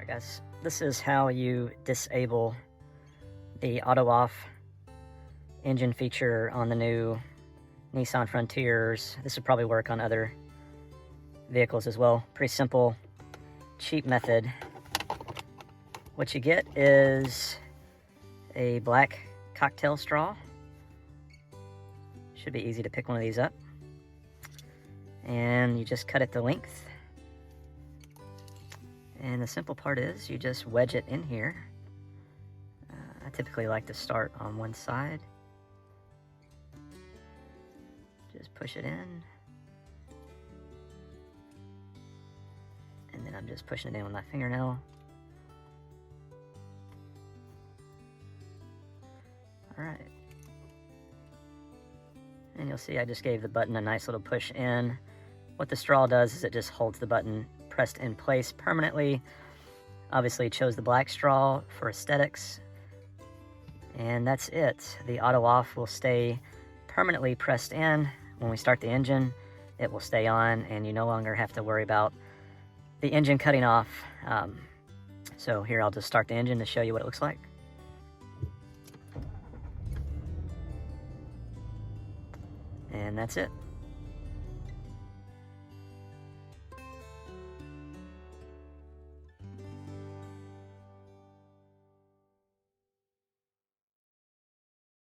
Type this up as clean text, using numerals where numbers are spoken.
Guys, this is how you disable the auto off engine feature on the new Nissan Frontiers. This would probably work on other vehicles as well. Pretty simple, cheap method. What you get is a black cocktail straw. Should be easy to pick one of these up. And you just cut it to length. And the simple part is you just wedge it in here. I typically like to start on one side. Just push it in. And then I'm just pushing it in with my fingernail. All right. And you'll see I just gave the button a nice little push in. What the straw does is it just holds the button pressed in place permanently. Obviously chose the black straw for aesthetics. And that's it. The auto off will stay permanently pressed in. When we start the engine, it will stay on and you no longer have to worry about the engine cutting off. So here I'll just start the engine to show you what it looks like. And that's it.